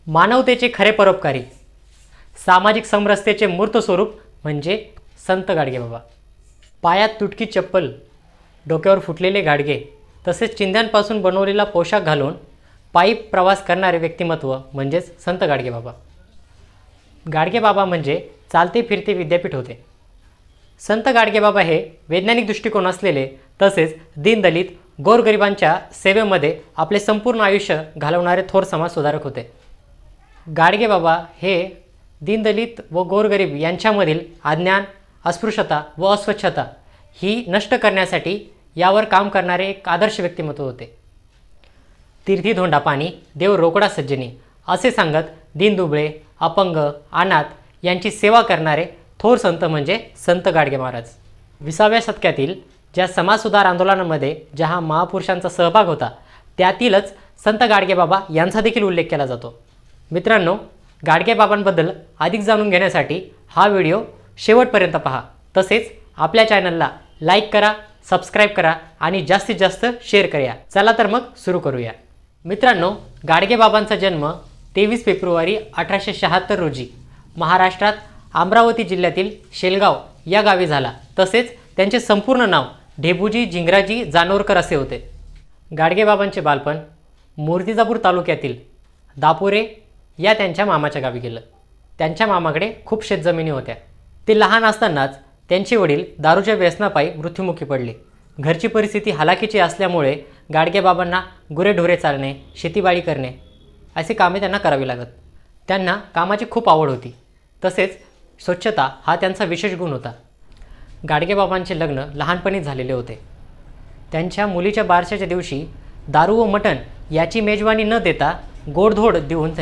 मानवतेचे खरे परोपकारी, सामाजिक समरसतेचे मूर्त स्वरूप म्हणजे संत गाडगेबाबा। पायात तुटकी चप्पल, डोक्यावर फुटलेले गाडगे तसेच चिंध्यांपासून बनवलेला पोशाख घालून पायी प्रवास करणारे व्यक्तिमत्व म्हणजेच संत गाडगेबाबा। गाडगेबाबा म्हणजे चालते फिरते विद्यापीठ होते। संत गाडगेबाबा हे वैज्ञानिक दृष्टिकोन असलेले तसेच दीनदलित गोरगरिबांच्या सेवेमध्ये आपले संपूर्ण आयुष्य घालवणारे थोर समाज सुधारक होते। गाडगेबाबा हे दीनदलित व गोरगरीब यांच्यामधील अज्ञान, अस्पृश्यता व अस्वच्छता ही नष्ट करण्यासाठी यावर काम करणारे एक आदर्श व्यक्तिमत्व होते। तीर्थी धोंडा पाणी, देव रोकडा सज्जनी असे सांगत दीनदुबळे, अपंग, अनाथ यांची सेवा करणारे थोर संत म्हणजे संत गाडगे महाराज। 20व्या शतकातील ज्या समाजसुधार आंदोलनामध्ये ज्या महापुरुषांचा सहभाग होता त्यातीलच संत गाडगेबाबा यांचा देखील उल्लेख केला जातो। मित्रांनो, गाडगेबाबांबद्दल अधिक जाणून घेण्यासाठी हा व्हिडिओ शेवटपर्यंत पहा। तसेच आपल्या चॅनलला लाईक करा, सबस्क्राईब करा आणि जास्तीत जास्त शेअर करा। चला तर मग सुरू करूया। मित्रांनो, गाडगेबाबांचा जन्म 23 फेब्रुवारी 1876 रोजी महाराष्ट्रात अमरावती जिल्ह्यातील शेलगाव या गावी झाला। तसेच त्यांचे संपूर्ण नाव ढेबुजी झिंगराजी जानोरकर असे होते। गाडगेबाबांचे बालपण मूर्तिजापूर तालुक्यातील दापोरे या त्यांच्या मामाच्या गावी गेलं। त्यांच्या मामाकडे खूप शेतजमिनी होत्या। ते लहान असतानाच त्यांचे वडील दारूच्या व्यसनापायी मृत्युमुखी पडले। घरची परिस्थिती हलाखीची असल्यामुळे गाडगेबाबांना गुरेढोरे चालणे, शेतीबाडी करणे असे कामे त्यांना करावी लागत। त्यांना कामाची खूप आवड होती। तसेच स्वच्छता हा त्यांचा विशेष गुण होता। गाडगेबाबांचे लग्न लहानपणीच झालेले होते। त्यांच्या मुलीच्या बारशाच्या दिवशी दारू व मटण याची मेजवानी न देता गोडधोड देऊन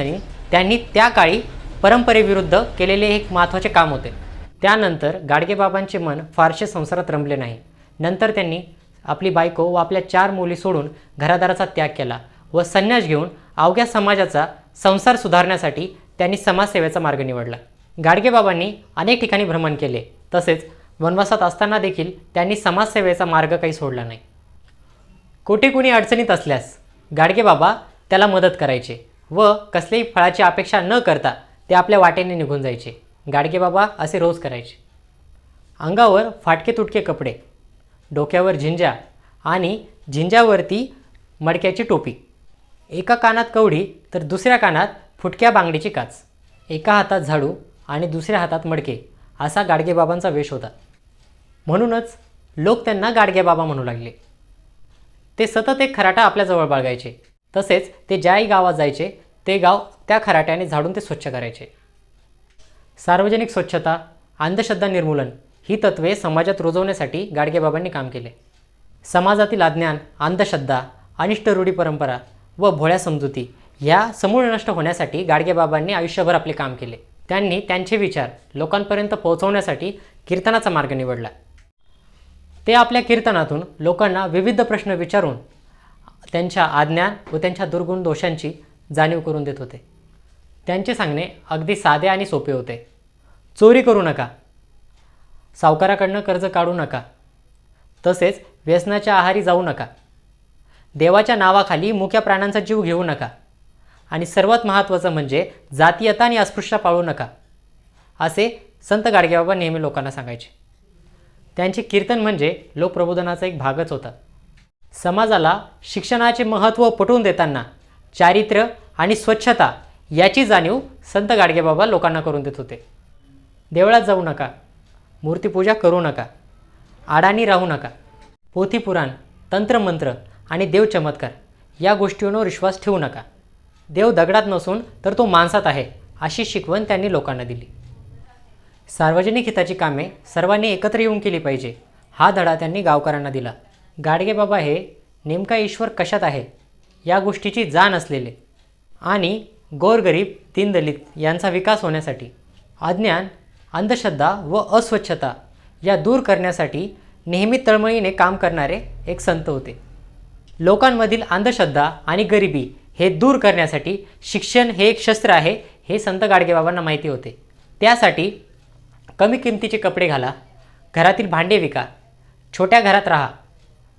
त्यांनी त्या काळी परंपरेविरुद्ध केलेले एक महत्त्वाचे काम होते। त्यानंतर गाडगेबाबांचे मन फारसे संसारात रमले नाही। नंतर त्यांनी आपली बायको व आपल्या 4 मुली सोडून घरादाराचा त्याग केला व संन्यास घेऊन अवघ्या समाजाचा संसार सुधारण्यासाठी त्यांनी समाजसेवेचा मार्ग निवडला। गाडगेबाबांनी अनेक ठिकाणी भ्रमण केले। तसेच वनवासात असताना देखील त्यांनी समाजसेवेचा मार्ग काही सोडला नाही। कोठे कुणी अडचणीत असल्यास गाडगेबाबा त्याला मदत करायचे व कसल्याही फळाची अपेक्षा न करता ते आपल्या वाटेने निघून जायचे। गाडगेबाबा असे रोज करायचे। अंगावर फाटके तुटके कपडे, डोक्यावर झिंजा आणि झिंजावरती मडक्याची टोपी, एका कानात कवडी तर दुसऱ्या कानात फुटक्या बांगडीची काच, एका हातात झाडू आणि दुसऱ्या हातात मडके असा गाडगेबाबांचा वेश होता। म्हणूनच लोक त्यांना गाडगेबाबा म्हणू लागले। ते सतत एक खराटा आपल्याजवळ बाळगायचे। तसेच ते ज्याही गावात जायचे ते गाव त्या खराट्याने झाडून ते स्वच्छ करायचे। सार्वजनिक स्वच्छता, अंधश्रद्धा निर्मूलन ही तत्त्वे समाजात रुजवण्यासाठी गाडगेबाबांनी काम केले। समाजातील अज्ञान, अंधश्रद्धा, अनिष्ट रूढी परंपरा व भोळ्या समजुती ह्या समूळ नष्ट होण्यासाठी गाडगेबाबांनी आयुष्यभर आपले काम केले। त्यांनी त्यांचे विचार लोकांपर्यंत पोहोचवण्यासाठी कीर्तनाचा मार्ग निवडला। ते आपल्या कीर्तनातून लोकांना विविध प्रश्न विचारून त्यांच्या अज्ञान व त्यांच्या दुर्गुण दोषांची जाणीव करून देत होते। त्यांचे सांगणे अगदी साधे आणि सोपे होते। चोरी करू नका, सावकाराकडनं कर्ज काढू नका, तसेच व्यसनाच्या आहारी जाऊ नका, देवाच्या नावाखाली मुक्या प्राण्यांचा जीव घेऊ नका आणि सर्वात महत्त्वाचं म्हणजे जातीयता आणि अस्पृश्यता पाळू नका असे संत गाडगेबाबा नेहमी लोकांना सांगायचे। त्यांचे कीर्तन म्हणजे लोकप्रबोधनाचा एक भागच होता। समाजाला शिक्षणाचे महत्त्व पटवून देताना चारित्र्य आणि स्वच्छता याची जाणीव संत गाडगेबाबा लोकांना करून देत होते। देवळात जाऊ नका, मूर्तिपूजा करू नका, आडाणी राहू नका, पोथीपुराण, तंत्रमंत्र आणि देवचमत्कार या गोष्टींवर विश्वास ठेवू नका। देव दगडात नसून तर तो माणसात आहे अशी शिकवण त्यांनी लोकांना दिली। सार्वजनिक हिताची कामे सर्वांनी एकत्र येऊन केली पाहिजे हा धडा त्यांनी गावकऱ्यांना दिला। गाडगेबाबा हे नेमका ईश्वर कशात आहे या गोष्टीची जाण असलेले आणि गोरगरीब, दीनदलित यांचा विकास होण्यासाठी, अज्ञान, अंधश्रद्धा व अस्वच्छता या दूर करण्यासाठी नेहमी तळमळीने काम करणारे एक संत होते। लोकांमधील अंधश्रद्धा आणि गरिबी हे दूर करण्यासाठी शिक्षण हे एक शस्त्र आहे हे संत गाडगेबाबांना माहिती होते। त्यासाठी कमी किमतीचे कपडे घाला, घरातील भांडे विका, छोट्या घरात राहा,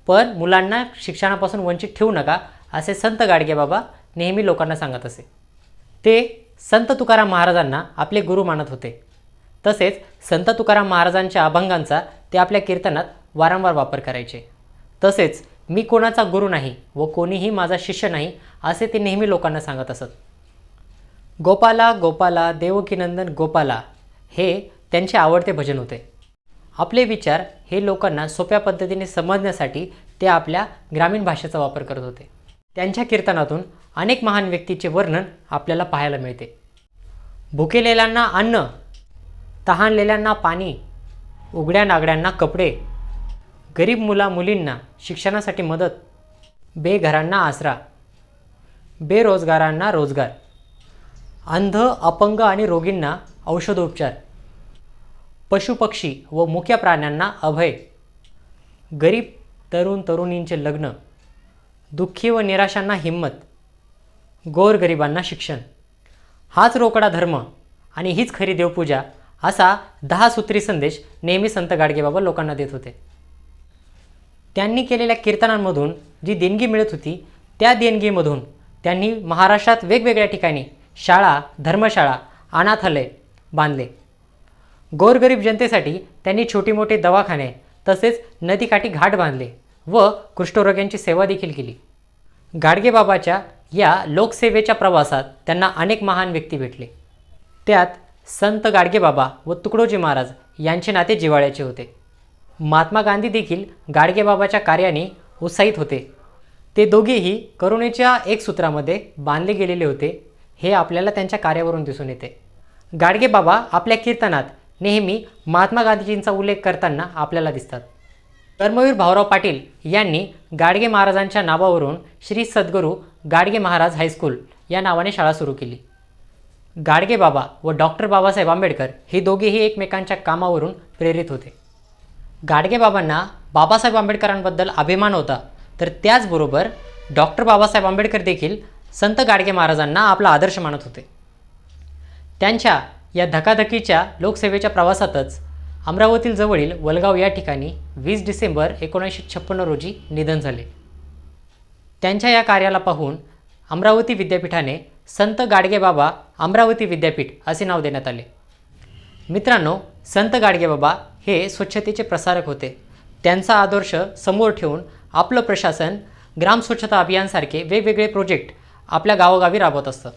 पण मुलांना शिक्षणापासून वंचित ठेवू नका असे संत गाडगेबाबा नेहमी लोकांना सांगत असे। ते संत तुकाराम महाराजांना आपले गुरु मानत होते. तसेच संत तुकाराम महाराजांच्या अभंगांचा ते आपल्या कीर्तनात वारंवार वापर करायचे. तसेच मी कोणाचा गुरु नाही व कोणीही माझा शिष्य नाही असे ते नेहमी लोकांना सांगत असत. गोपाला गोपाला देवकीनंदन गोपाला हे त्यांचे आवडते भजन होते. आपले विचार हे लोकांना सोप्या पद्धतीने समजण्यासाठी ते आपल्या ग्रामीण भाषेचा वापर करत होते. त्यांच्या कीर्तनातून अनेक महान व्यक्तीचे वर्णन आपल्याला पाहायला मिळते. भुकेलेल्यांना अन्न, तहानलेल्यांना पाणी, उघड्या नागड्यांना कपडे, गरीब मुला मुलींना शिक्षणासाठी मदत, बेघरांना आसरा, बेरोजगारांना रोजगार, अंध, अपंग आणि रोगींना औषधोपचार, पशुपक्षी व मुक्या प्राण्यांना अभय, गरीब तरुण तरुणींचे लग्न, दुःखी व निराशांना हिंमत, गोरगरिबांना शिक्षण. हाच रोकडा धर्म आणि हीच खरी देवपूजा असा 10 सूत्री संदेश नेहमी संत गाडगेबाबा लोकांना देत होते. त्यांनी केलेल्या कीर्तनांमधून जी देणगी मिळत होती त्या देणगीमधून त्यांनी महाराष्ट्रात वेगवेगळ्या ठिकाणी शाळा, धर्मशाळा, अनाथालय बांधले. गोरगरीब जनतेसाठी त्यांनी छोटी मोठे दवाखाने तसेच नदीकाठी घाट बांधले व कुष्ठरोग्यांची सेवा देखील केली. गाडगेबाबाच्या या लोकसेवेच्या प्रवासात त्यांना अनेक महान व्यक्ती भेटले. त्यात संत गाडगेबाबा व तुकडोजी महाराज यांचे नाते जिव्हाळ्याचे होते. महात्मा गांधी देखील गाडगेबाबाच्या कार्याने उत्साहित होते. ते दोघेही करुणेच्या एक सूत्रामध्ये बांधले गेलेले होते हे आपल्याला त्यांच्या कार्यावरून दिसून येते. गाडगेबाबा आपल्या कीर्तनात नेहमी महात्मा गांधीजींचा उल्लेख करताना आपल्याला दिसतात. कर्मवीर भाऊराव पाटील यांनी गाडगे महाराजांच्या नावावरून श्री सद्गुरू गाडगे महाराज हायस्कूल या नावाने शाळा सुरू केली. गाडगेबाबा व डॉक्टर बाबासाहेब आंबेडकर हे दोघेही एकमेकांच्या कामावरून प्रेरित होते. गाडगेबाबांना बाबासाहेब आंबेडकरांबद्दल अभिमान होता, तर त्याचबरोबर डॉक्टर बाबासाहेब आंबेडकर देखील संत गाडगे महाराजांना आपला आदर्श मानत होते. त्यांच्या या धकाधकीच्या लोकसेवेच्या प्रवासातच अमरावती जवळील वलगाव या ठिकाणी 20 डिसेंबर 1956 रोजी निधन झाले. त्यांच्या या कार्याला पाहून अमरावती विद्यापीठाने संत गाडगेबाबा अमरावती विद्यापीठ असे नाव देण्यात आले. मित्रांनो, संत गाडगेबाबा हे स्वच्छतेचे प्रसारक होते. त्यांचा आदर्श समोर ठेवून आपलं प्रशासन ग्राम स्वच्छता अभियानसारखे वेगवेगळे प्रोजेक्ट आपल्या गावोगावी राबवत असतं.